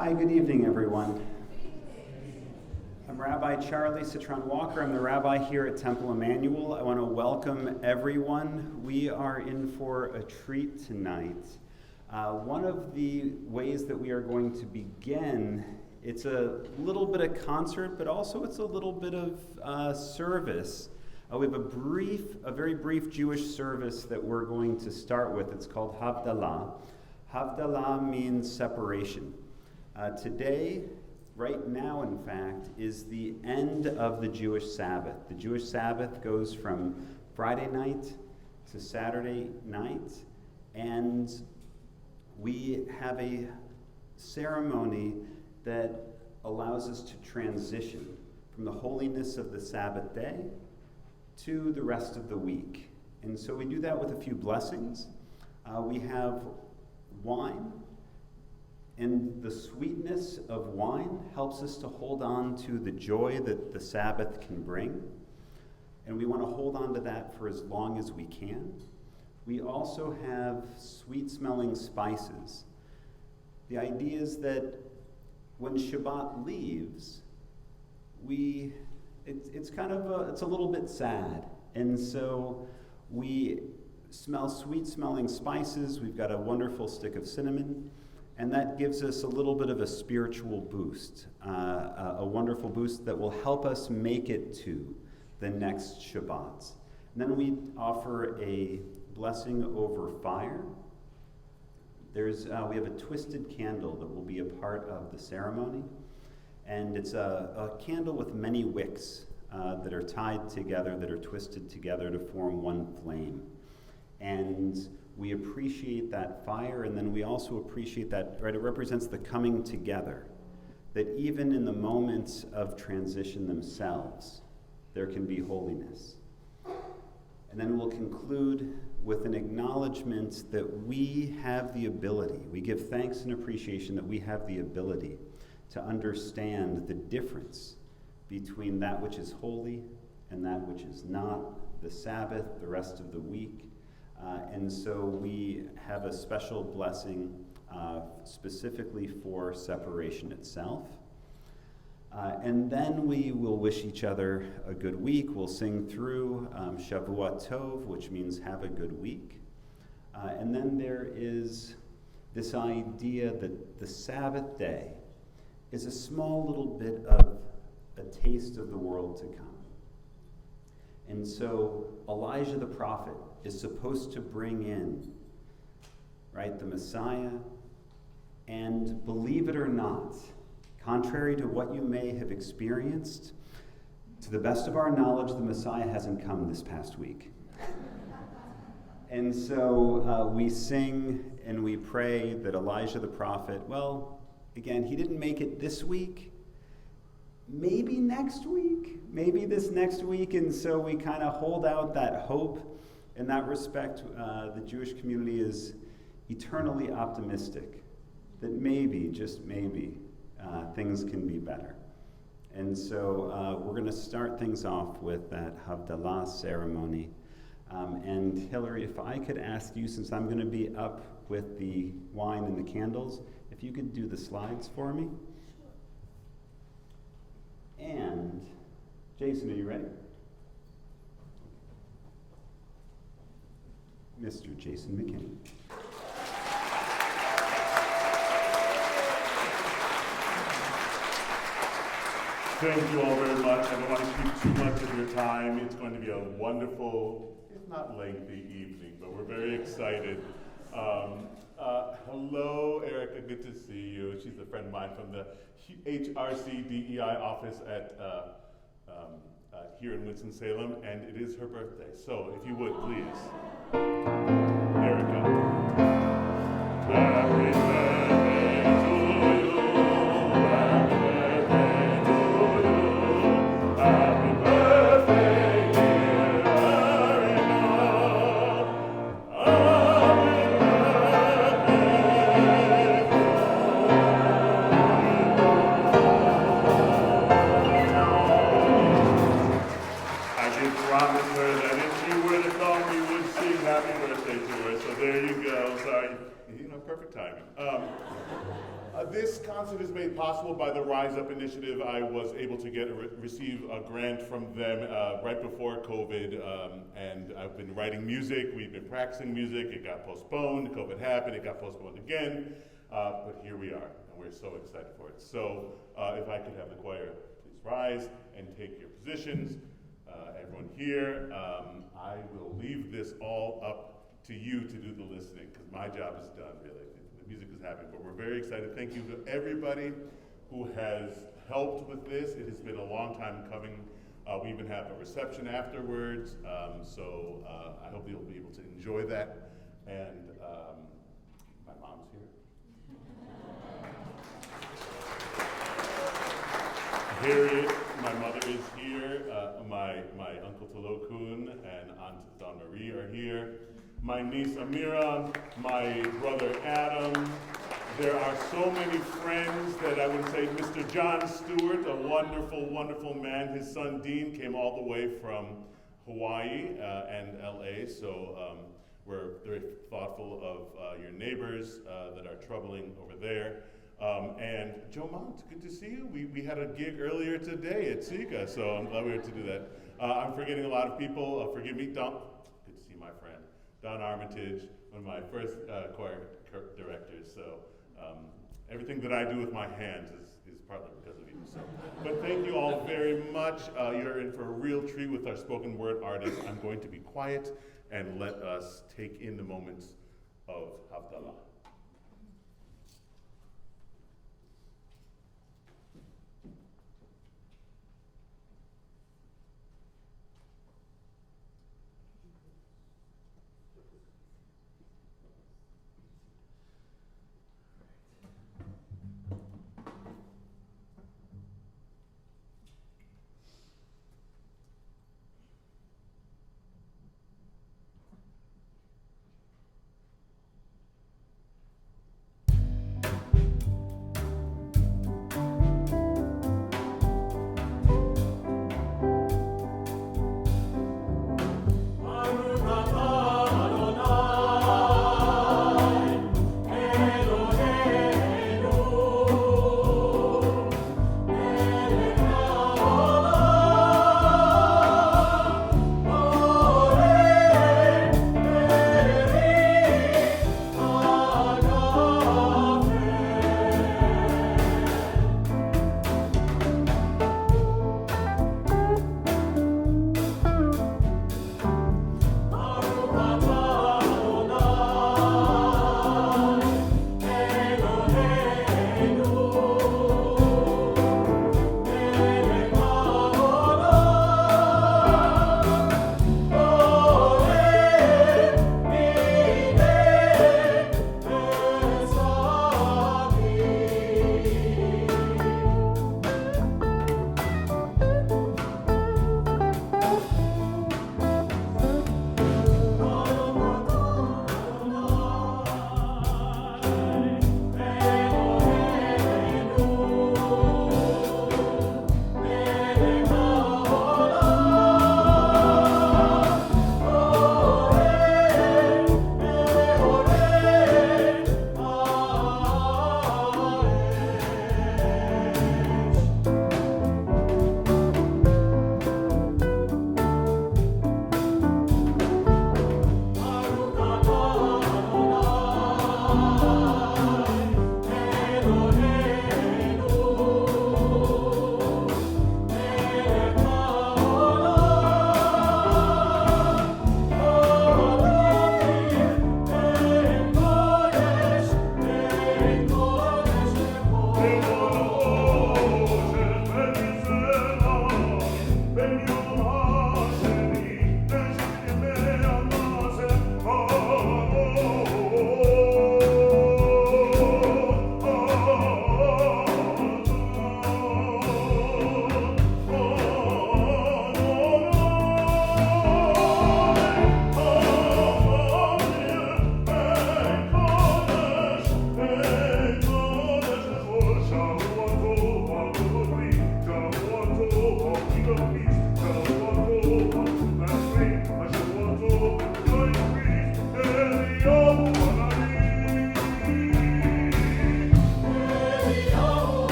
Hi, good evening, everyone. I'm Rabbi Charlie Cytron-Walker. I'm the rabbi here at Temple Emmanuel. I want to welcome everyone. We are in for a treat tonight. One of the ways that we are going to begin, it's a little bit of concert, but also it's a little bit of service. We have a very brief Jewish service that we're going to start with. It's called Havdalah. Havdalah means separation. Today, right now in fact, is the end of the Jewish Sabbath. The Jewish Sabbath goes from Friday night to Saturday night, and we have a ceremony that allows us to transition from the holiness of the Sabbath day to the rest of the week. And so we do that with a few blessings. We have wine. And the sweetness of wine helps us to hold on to the joy that the Sabbath can bring. And we want to hold on to that for as long as we can. We also have sweet-smelling spices. The idea is that when Shabbat leaves, it's a little bit sad. And so we smell sweet-smelling spices. We've got a wonderful stick of cinnamon. And that gives us a little bit of a spiritual boost, a wonderful boost that will help us make it to the next Shabbat. And then we offer a blessing over fire. We have a twisted candle that will be a part of the ceremony. And it's a candle with many wicks that are tied together, that are twisted together to form one flame. And we appreciate that fire, and then we also appreciate that, right, it represents the coming together, that even in the moments of transition themselves, there can be holiness. And then we'll conclude with an acknowledgement that we have the ability, we give thanks and appreciation that we have the ability to understand the difference between that which is holy and that which is not, the Sabbath, the rest of the week. And so we have a special blessing specifically for separation itself. And then we will wish each other a good week. We'll sing through Shavua Tov, which means have a good week. And then there is this idea that the Sabbath day is a small little bit of a taste of the world to come. And so Elijah the prophet is supposed to bring in, right, the Messiah. And believe it or not, contrary to what you may have experienced, to the best of our knowledge, the Messiah hasn't come this past week. And so we sing and we pray that Elijah the prophet, well, again, he didn't make it this week, maybe next week, maybe this next week, and so we kind of hold out that hope. In that respect, the Jewish community is eternally optimistic that maybe, just maybe, things can be better. And so we're going to start things off with that Havdalah ceremony. And Hillary, if I could ask you, since I'm going to be up with the wine and the candles, if you could do the slides for me. And Jason, are you ready? Mr. Jason McKinney. Thank you all very much. I don't want to keep too much of your time. It's going to be a wonderful, if not lengthy, evening, but we're very excited. Hello, Erica. Good to see you. She's a friend of mine from the HRC DEI office at here in Winston-Salem, and it is her birthday. So, if you would, please. Erica. Happy birthday to you. Happy birthday to you. Happy birthday, dear Erica. Happy I did promise her that if she were to call me, we would sing happy birthday to her. So there you go. Sorry. Perfect timing. This concert is made possible by the Rise Up initiative. I was able to receive a grant from them right before COVID, and I've been writing music. We've been practicing music. It got postponed. COVID happened. It got postponed again. But here we are, and we're so excited for it. So if I could have the choir please rise and take your positions. Everyone here, I will leave this all up to you to do the listening, because my job is done, really. The music is happening, but we're very excited. Thank you to everybody who has helped with this. It has been a long time coming. We even have a reception afterwards, so I hope you'll be able to enjoy that. And my mom's here. Harriet, my mother is here. My uncle Talokun and Aunt Don Marie are here. My niece Amira, my brother Adam. There are so many friends that I would say Mr. John Stewart, a wonderful, wonderful man. His son Dean came all the way from Hawaii and LA, so we're very thoughtful of your neighbors that are troubling over there. And Joe Mount, good to see you. We had a gig earlier today at Sika, so I'm glad we were able to do that. I'm forgetting a lot of people. Forgive me, Don. Good to see my friend. Don Armitage, one of my first choir directors. So everything that I do with my hands is partly because of you. So, but thank you all very much. You're in for a real treat with our spoken word artists. I'm going to be quiet and let us take in the moments of Havdalah.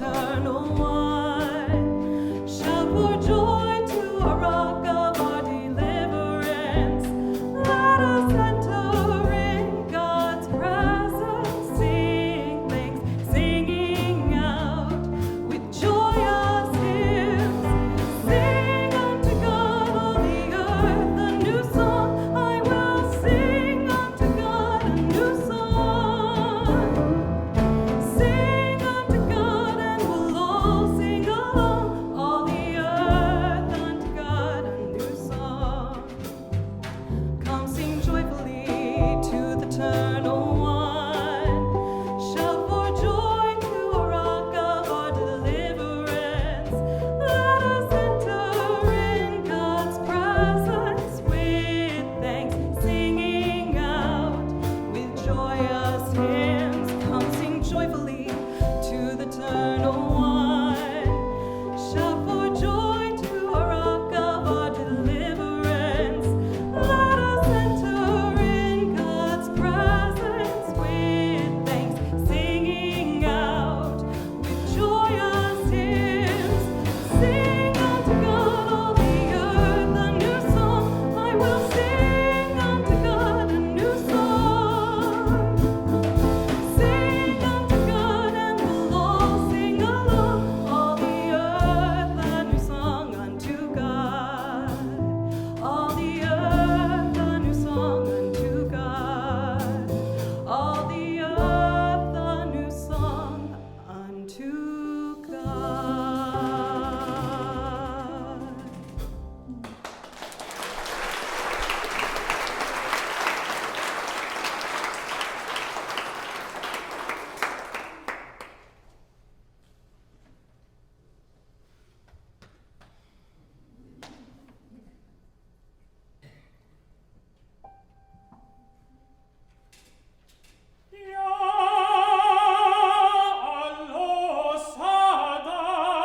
Yalo Sadai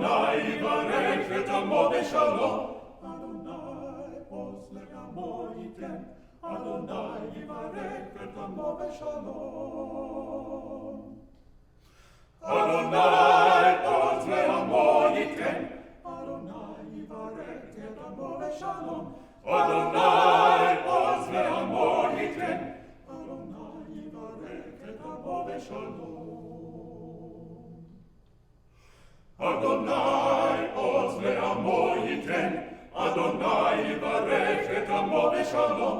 Adonai yivarech et amo b'shalom. Adonai Oz le'amo yitem. Adonai yivarech et amo b'shalom. Adonai Oz le'amo yitem. Adonai yivarech et amo b'shalom. Adonai Oz le'amo yitem. Adonai yivarech et amo b'shalom. Adonai Oz le'amo yitem. Adonai yivarech et amo b'shalom.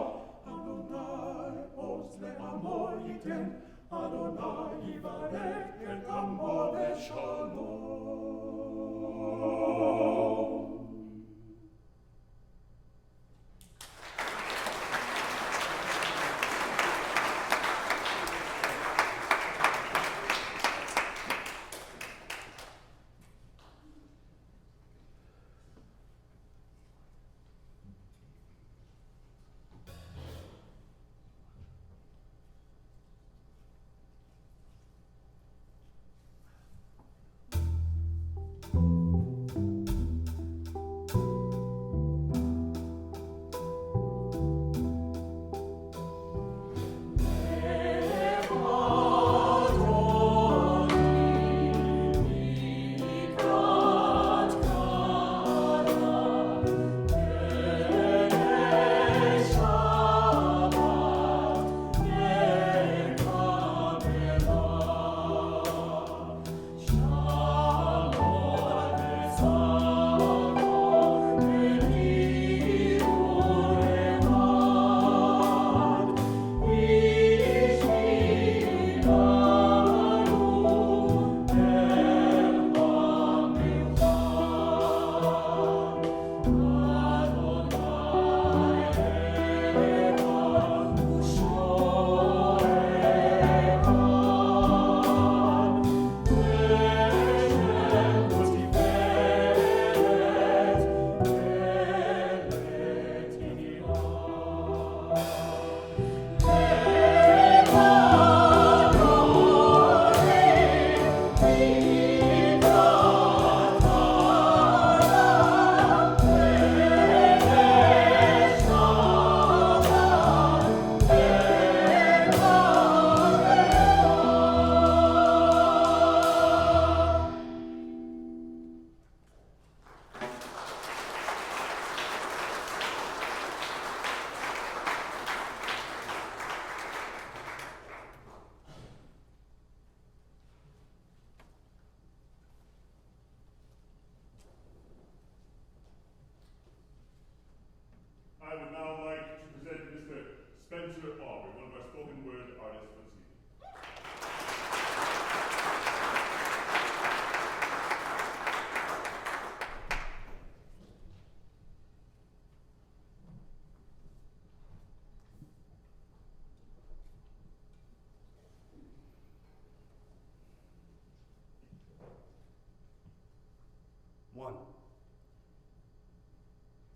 Adonai Oz le'amo yitem. Adonai yivarech et amo b'shalom. I would now like to present Mr. Aubrey, one of our spoken word artists for this evening.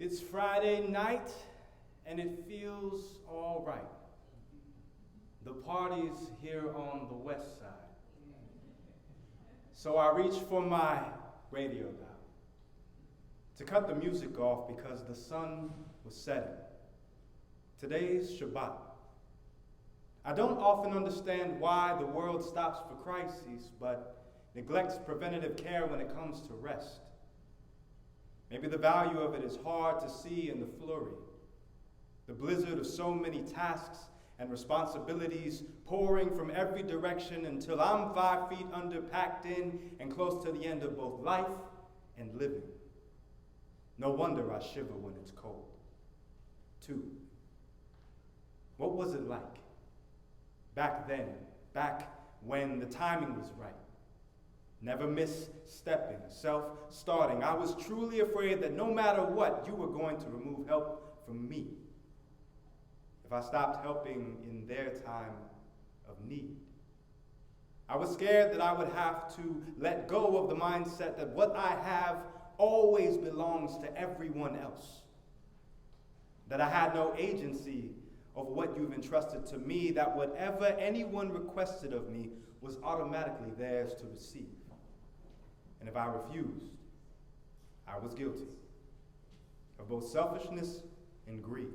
It's Friday night, and it feels all right. The party's here on the west side. So I reach for my radio dial to cut the music off because the sun was setting. Today's Shabbat. I don't often understand why the world stops for crises, but neglects preventative care when it comes to rest. Maybe the value of it is hard to see in the flurry, the blizzard of so many tasks and responsibilities pouring from every direction until I'm 5 feet under, packed in, and close to the end of both life and living. No wonder I shiver when it's cold. 2. What was it like? Back then, back when the timing was right. Never misstepping, self-starting. I was truly afraid that no matter what, you were going to remove help from me if I stopped helping in their time of need. I was scared that I would have to let go of the mindset that what I have always belongs to everyone else, that I had no agency over what you've entrusted to me, that whatever anyone requested of me was automatically theirs to receive. And if I refused, I was guilty of both selfishness and greed.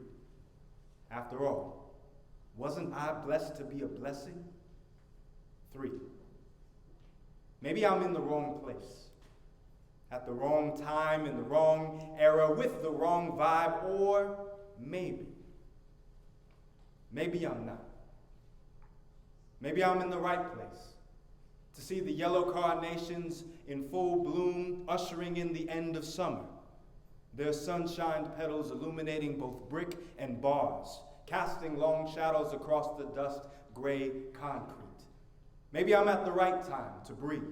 After all, wasn't I blessed to be a blessing? 3, maybe I'm in the wrong place, at the wrong time, in the wrong era, with the wrong vibe, or maybe I'm not. Maybe I'm in the right place to see the yellow carnations in full bloom, ushering in the end of summer, their sun-shined petals illuminating both brick and bars, casting long shadows across the dust-gray concrete. Maybe I'm at the right time to breathe,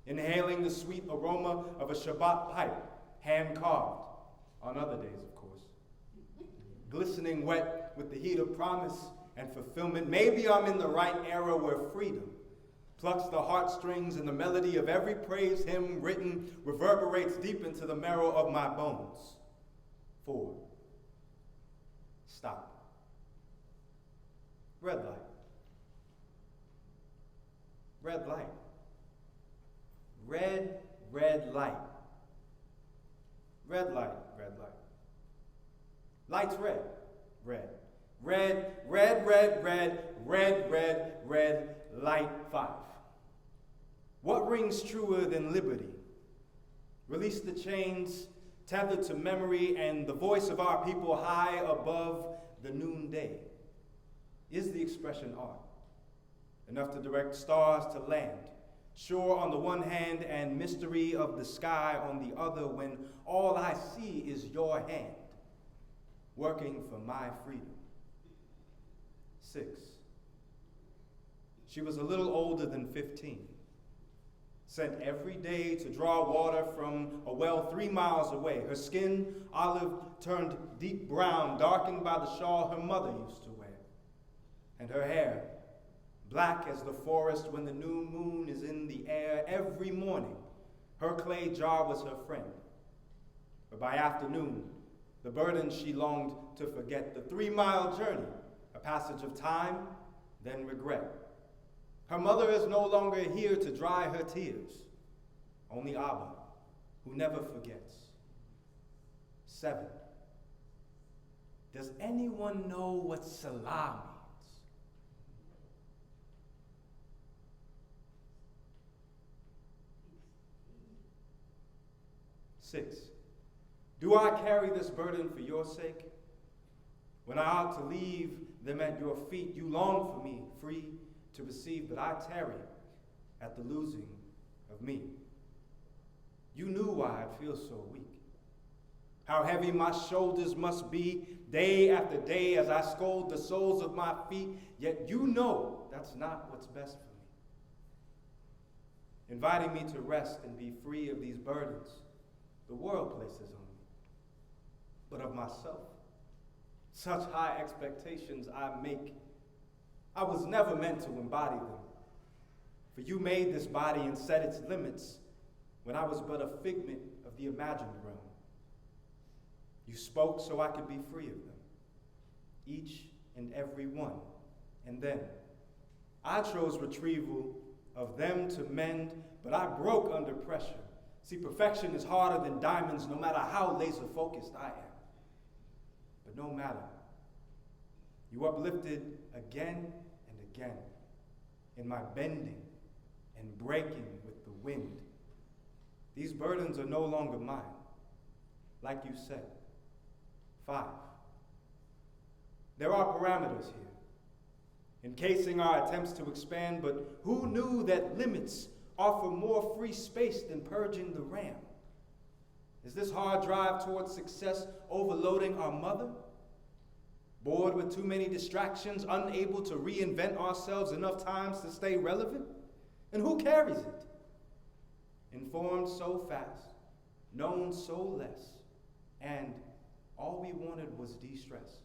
inhaling the sweet aroma of a Shabbat pipe, hand-carved, on other days, of course. Glistening wet with the heat of promise and fulfillment. Maybe I'm in the right era where freedom plucks the heartstrings and the melody of every praise hymn written reverberates deep into the marrow of my bones. 4, stop. Red light. Red light. Red light. Red light, red light. Light's red, red. Red, light 5. What rings truer than liberty? Release the chains tethered to memory and the voice of our people high above the noonday. Is the expression art enough to direct stars to land, shore on the one hand and mystery of the sky on the other, when all I see is your hand working for my freedom? 6. She was a little older than 15, sent every day to draw water from a well 3 miles away, her skin olive turned deep brown, darkened by the shawl her mother used to wear, and her hair black as the forest when the new moon is in the air. Every morning, her clay jar was her friend. But by afternoon, the burden she longed to forget, the 3-mile journey, a passage of time, then regret. Her mother is no longer here to dry her tears, only Abba, who never forgets. 7. Does anyone know what Salah means? 6. Do I carry this burden for your sake? When I ought to leave them at your feet, you long for me, free to receive, but I tarry at the losing of me. You knew why I'd feel so weak, how heavy my shoulders must be day after day as I scold the soles of my feet, yet you know that's not what's best for me. Inviting me to rest and be free of these burdens the world places on me, but of myself. Such high expectations I make. I was never meant to embody them. For you made this body and set its limits when I was but a figment of the imagined realm. You spoke so I could be free of them, each and every one. And then I chose retrieval of them to mend, but I broke under pressure. See, perfection is harder than diamonds, no matter how laser focused I am. But no matter, you uplifted again and again in my bending and breaking with the wind. These burdens are no longer mine, like you said. 5. There are parameters here, encasing our attempts to expand, but who knew that limits offer more free space than purging the RAM? Is this hard drive towards success overloading our mother? Bored with too many distractions, unable to reinvent ourselves enough times to stay relevant? And who carries it? Informed so fast, known so less, and all we wanted was de-stress.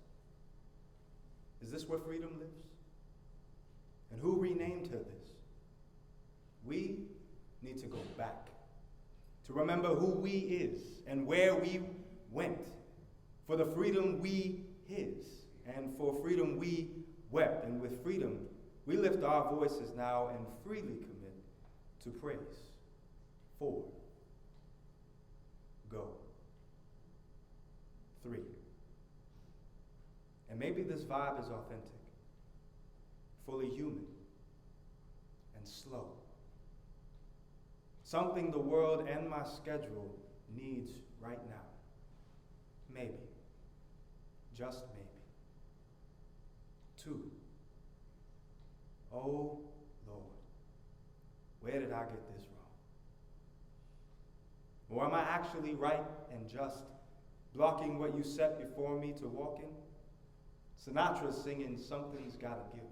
Is this where freedom lives? And who renamed her this? We need to go back to remember who we is and where we went, for the freedom we his, and for freedom we wept. And with freedom, we lift our voices now and freely commit to praise. 4. go. 3. And maybe this vibe is authentic, fully human, and slow. Something the world and my schedule needs right now. Maybe. Just maybe. 2. Oh, Lord, where did I get this wrong? Or am I actually right and just, blocking what you set before me to walk in? Sinatra singing, something's gotta give.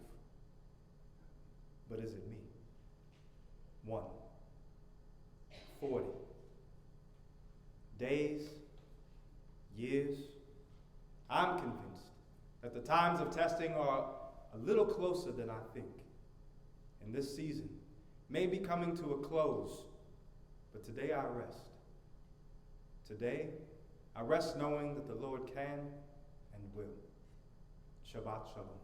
But is it me? 1. 40. Days, years, I'm convinced that the times of testing are a little closer than I think. And this season may be coming to a close, but today I rest. Today, I rest knowing that the Lord can and will. Shabbat Shalom.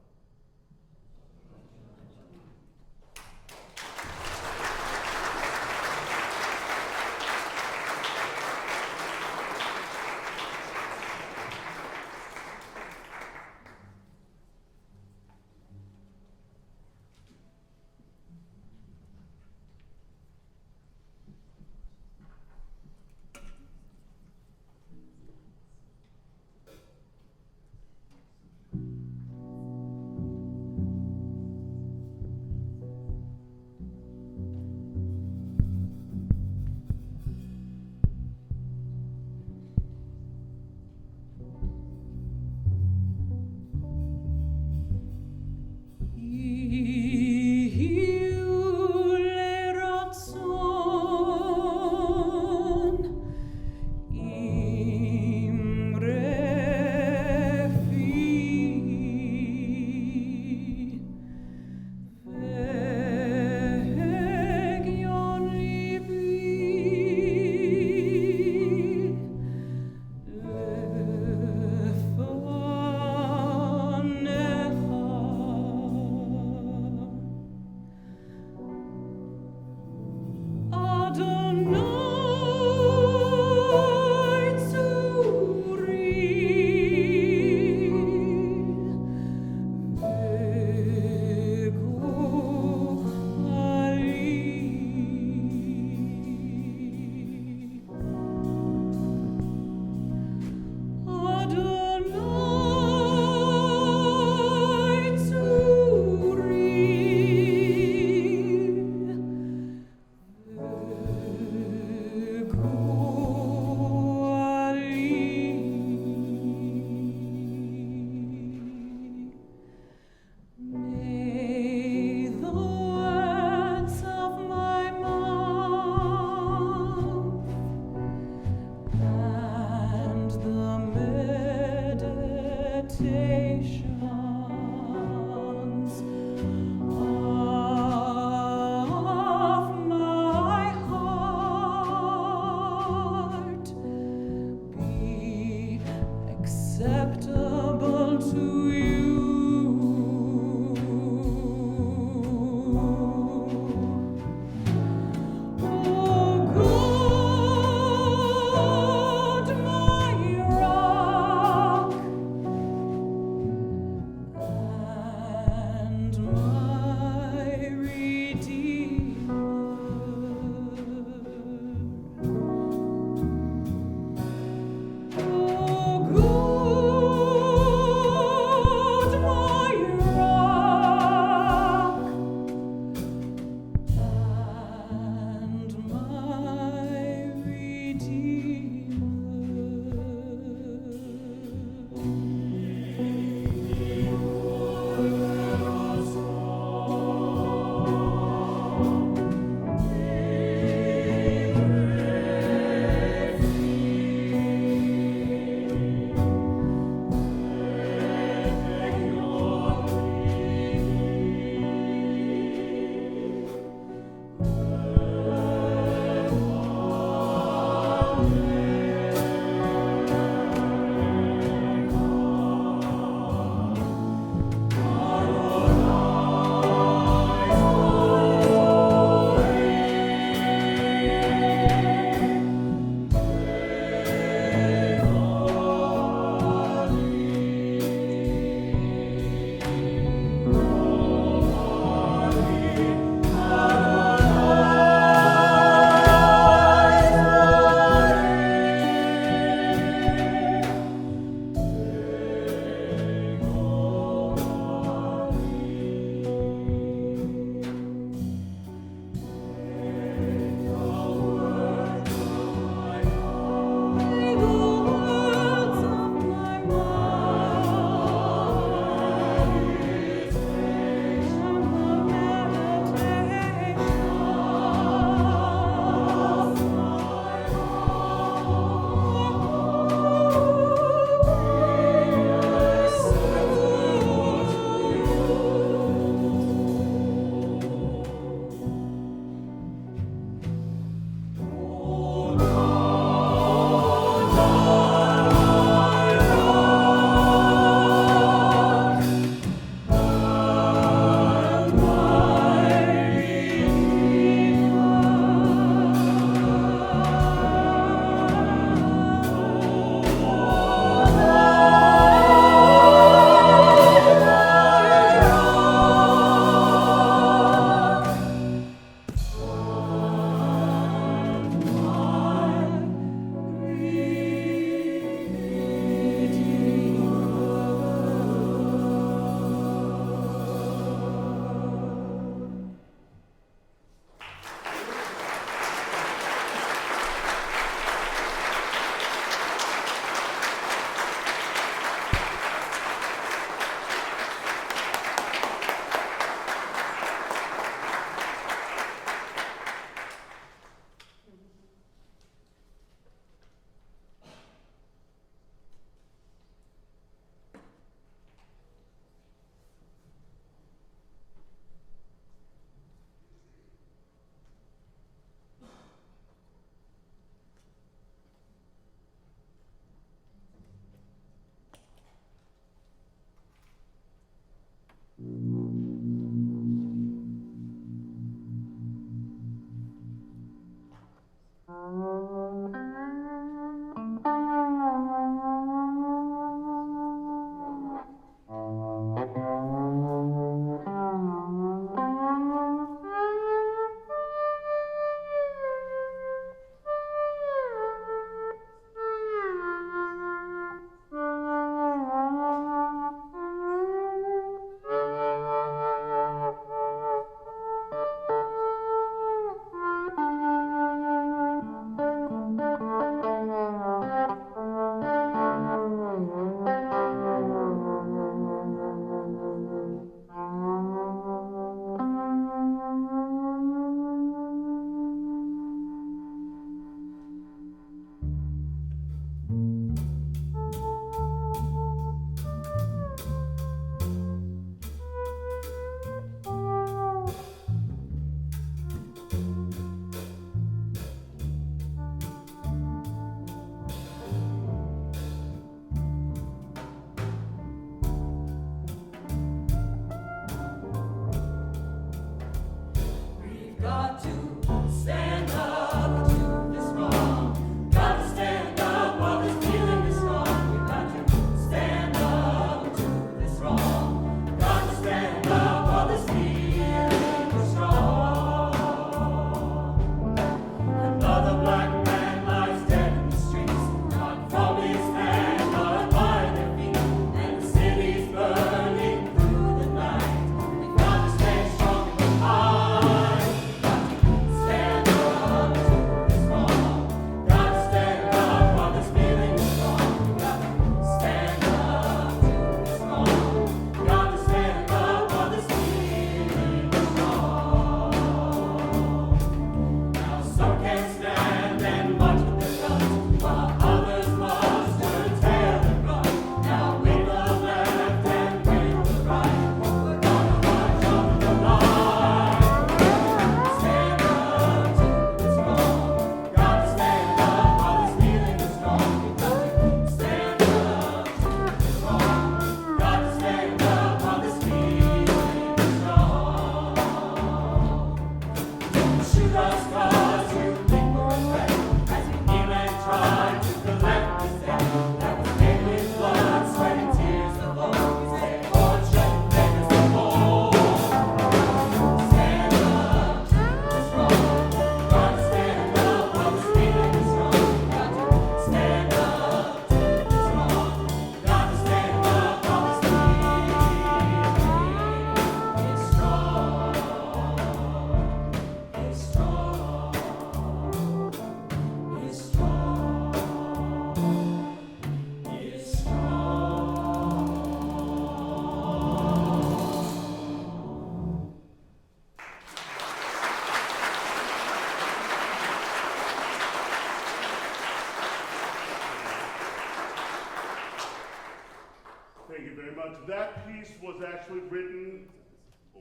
That piece was actually written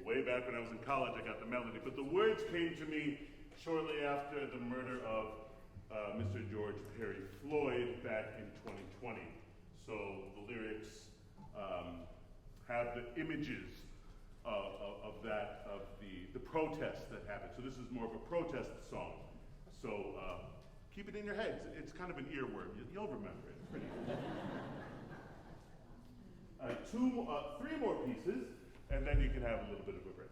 way back when I was in college. I got the melody, but the words came to me shortly after the murder of Mr. George Perry Floyd back in 2020. So the lyrics have the images of the protest that happened. So this is more of a protest song. So keep it in your heads. It's kind of an earworm. You'll remember it. Pretty good. Three more pieces, and then you can have a little bit of a break.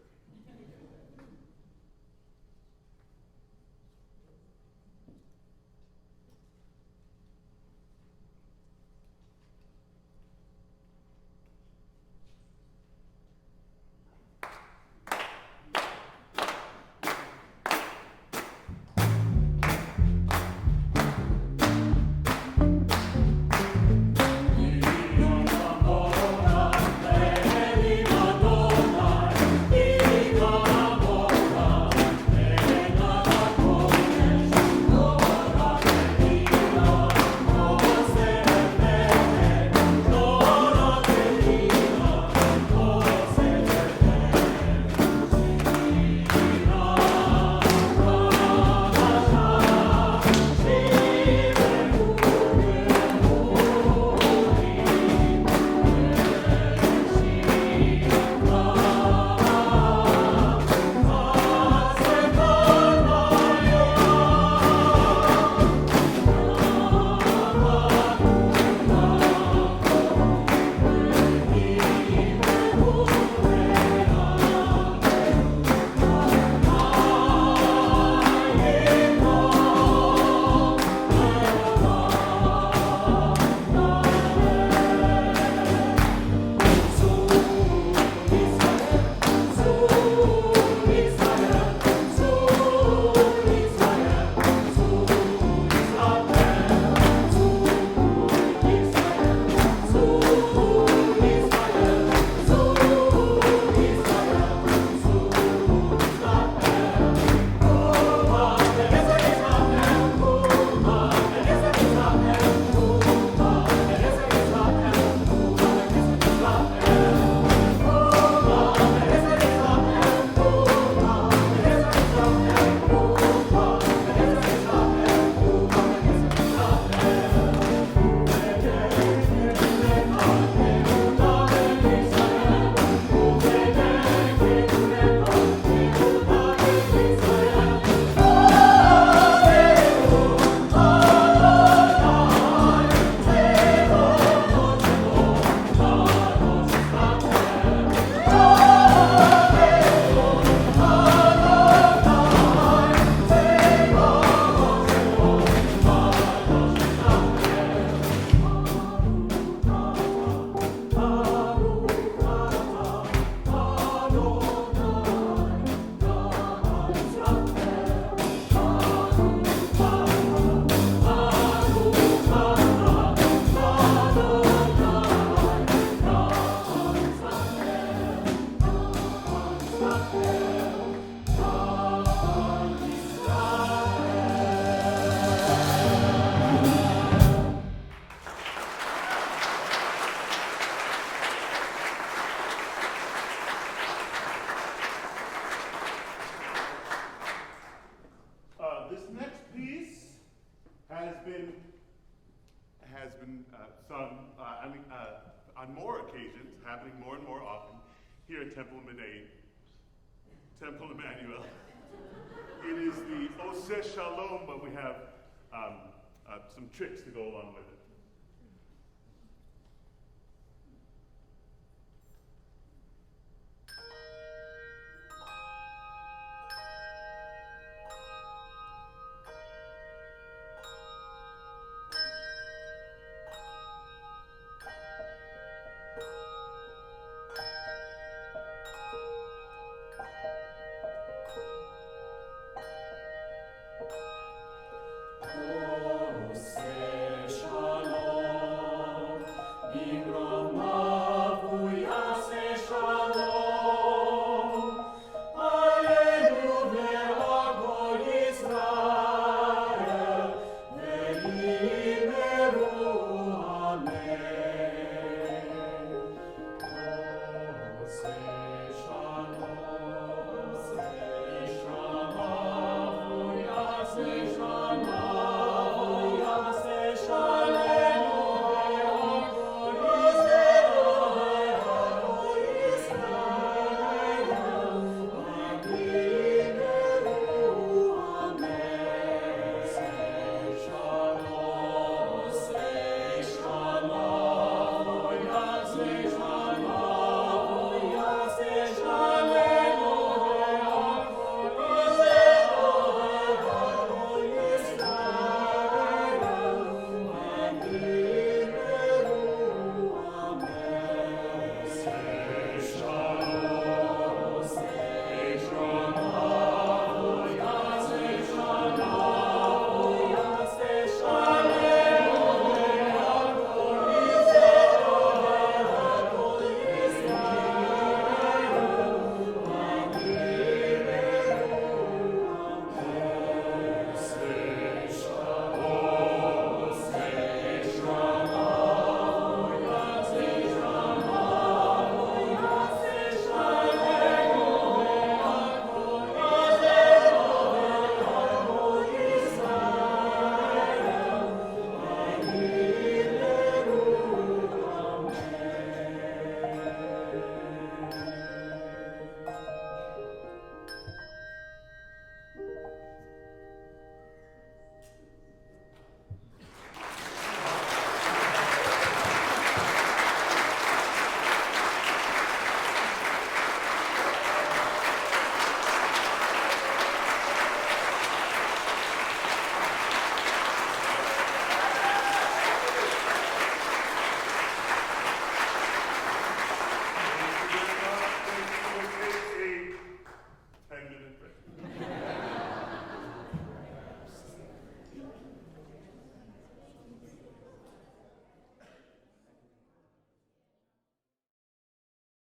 Sung on more occasions, happening more and more often here at Temple Emmanuel. It is the Oseh Shalom, but we have some tricks to go along with it.